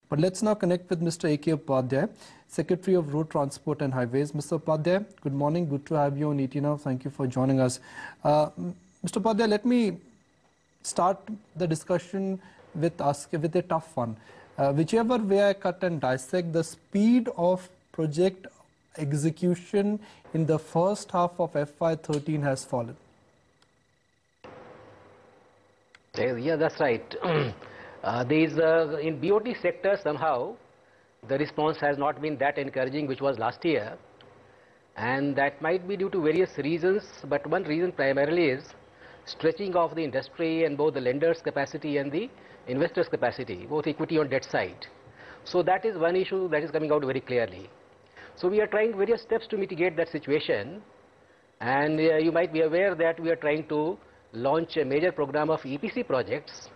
But let's now connect with Mr. AK Upadhyay, Secretary of Road Transport and Highways. Mr. Upadhyay, good morning. Good to have you on ET Now. Thank you for joining us. Mr. Upadhyay, let me start the discussion with a tough one. Whichever way I cut and dissect, the speed of project execution in the first half of FY13 has fallen. Yeah, that's right. In BOT sector, somehow the response has not been that encouraging, which was last year, and that might be due to various reasons, but one reason primarily is stretching of the industry and both the lenders' capacity and the investors' capacity, both equity on debt side. So that is one issue that is coming out very clearly. So we are trying various steps to mitigate that situation, and you might be aware that we are trying to launch a major program of EPC projects,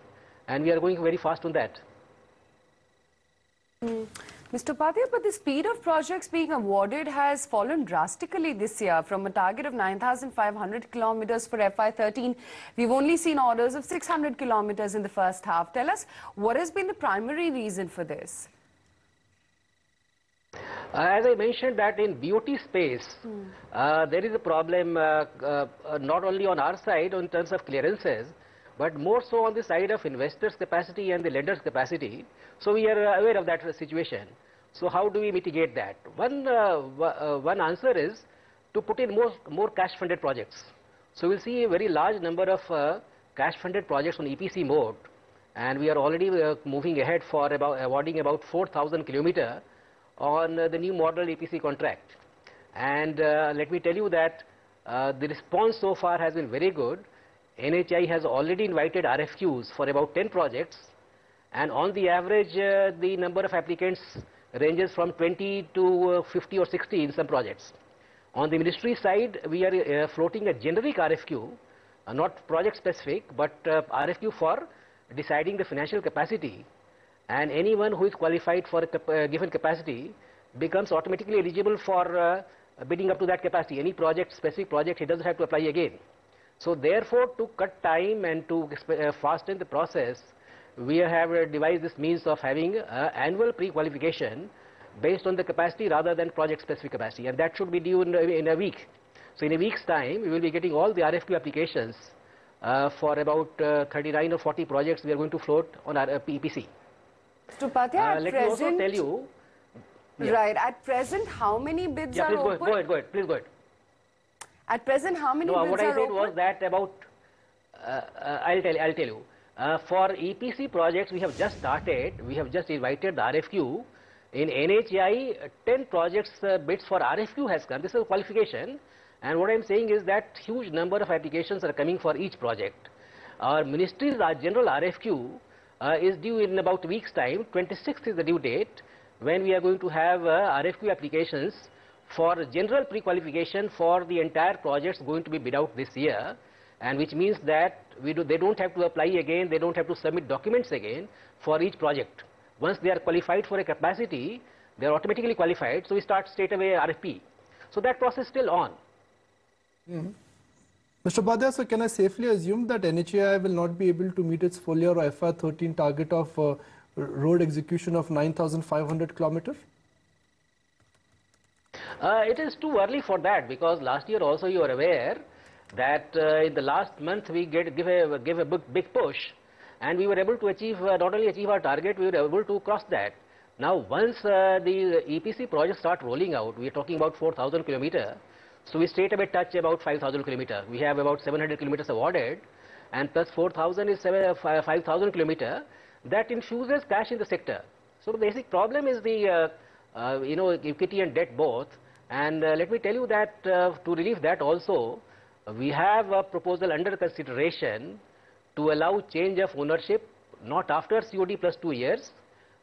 and we are going very fast on that. Mr. Upadhyay, but the speed of projects being awarded has fallen drastically this year. From a target of 9,500 kilometers for FY13, we've only seen orders of 600 kilometers in the first half. Tell us, what has been the primary reason for this? As I mentioned that in BOT space, there is a problem not only on our side in terms of clearances, but more so on the side of investors' capacity and the lenders' capacity. So we are aware of that situation. So how do we mitigate that? One answer is to put in more cash-funded projects. So we'll see a very large number of cash-funded projects on EPC mode, and we are already moving ahead for awarding about 4,000 kilometers on the new model EPC contract. And let me tell you that the response so far has been very good. NHI has already invited RFQs for about 10 projects, and on the average the number of applicants ranges from 20 to 50 or 60 in some projects. On the ministry side, we are floating a generic RFQ, not project specific, but RFQ for deciding the financial capacity, and anyone who is qualified for a given capacity becomes automatically eligible for bidding up to that capacity. Any project, specific project, he doesn't have to apply again. So therefore, to cut time and to fasten the process, we have devised this means of having annual pre-qualification based on the capacity rather than project-specific capacity, and that should be due in a week. So in a week's time, we will be getting all the RFQ applications for about 39 or 40 projects we are going to float on our EPC. Mr. Upadhyay, let me also tell you. Yeah. Right. At present, how many bids are open? Go ahead. Please go ahead. At present, how many bids are open? What I said was that about, I'll tell you. For EPC projects, we have just started. We have just invited the RFQ. In NHI, 10 projects bids for RFQ has come. This is a qualification. And what I'm saying is that huge number of applications are coming for each project. Our ministry's general RFQ is due in about a week's time. 26th is the due date, when we are going to have RFQ applications for general pre-qualification for the entire projects going to be bid out this year, and which means that they don't have to apply again, they don't have to submit documents again for each project. Once they are qualified for a capacity, they are automatically qualified, so we start straight away RFP. So that process is still on. Mr. Upadhyay, so can I safely assume that NHAI will not be able to meet its full year or FY13 target of road execution of 9,500 kilometers? It is too early for that, because last year also you are aware that in the last month we gave a big push, and we were able to achieve, not only achieve our target, we were able to cross that. Now once the EPC projects start rolling out, we are talking about 4,000 kilometers, so we straight away touch about 5,000 kilometers. We have about 700 kilometers awarded, and plus 4,000 is 5,000 kilometers. That infuses cash in the sector. So the basic problem is the equity and debt both. And let me tell you that to relieve that also, we have a proposal under consideration to allow change of ownership, not after COD plus 2 years,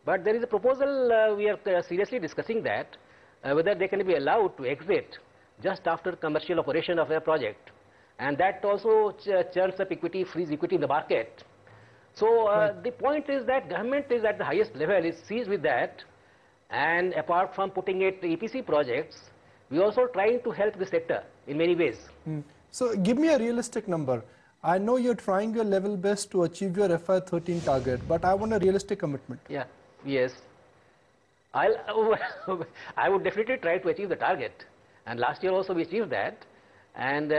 but there is a proposal, we are seriously discussing that, whether they can be allowed to exit just after commercial operation of a project. And that also churns up equity, frees equity in the market. So the point is that government is at the highest level, is seized with that, and apart from putting it EPC projects, we also trying to help the sector in many ways. So give me a realistic number. I know you're trying your level best to achieve your FY13 target, but I want a realistic commitment. Yeah, yes. I would definitely try to achieve the target, and last year also we achieved that, and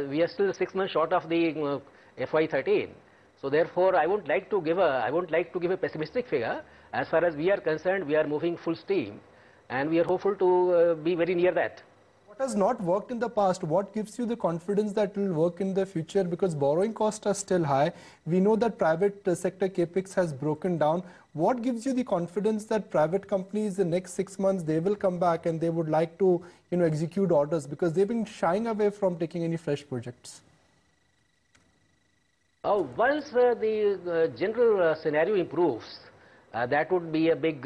we are still 6 months short of the FY13. So therefore, I won't like to give a pessimistic figure. As far as we are concerned, we are moving full steam, and we are hopeful to be very near that. What has not worked in the past? What gives you the confidence that it will work in the future? Because borrowing costs are still high. We know that private sector capex has broken down. What gives you the confidence that private companies in the next 6 months, they will come back and they would like to, execute orders, because they've been shying away from taking any fresh projects? Once the general scenario improves, that would be a big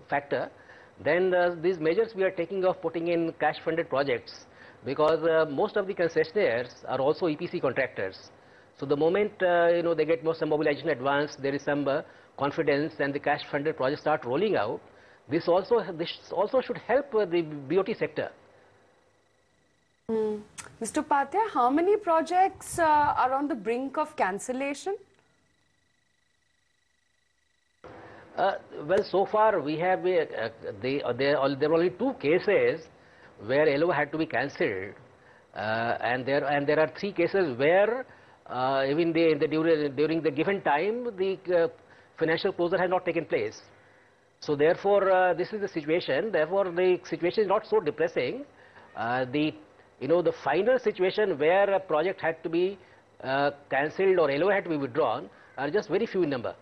factor. Then these measures we are taking of putting in cash funded projects, because most of the concessionaires are also EPC contractors. So the moment they get some mobilization advance, there is some confidence, and the cash funded projects start rolling out. This also should help the BOT sector. Mr. Upadhyay, how many projects are on the brink of cancellation? Well, so far we have there are only 2 cases where LO had to be cancelled, and there are 3 cases where even during the given time the financial closure has not taken place. So therefore, this is the situation. Therefore, the situation is not so depressing. The final situation where a project had to be cancelled or LO had to be withdrawn are just very few in number.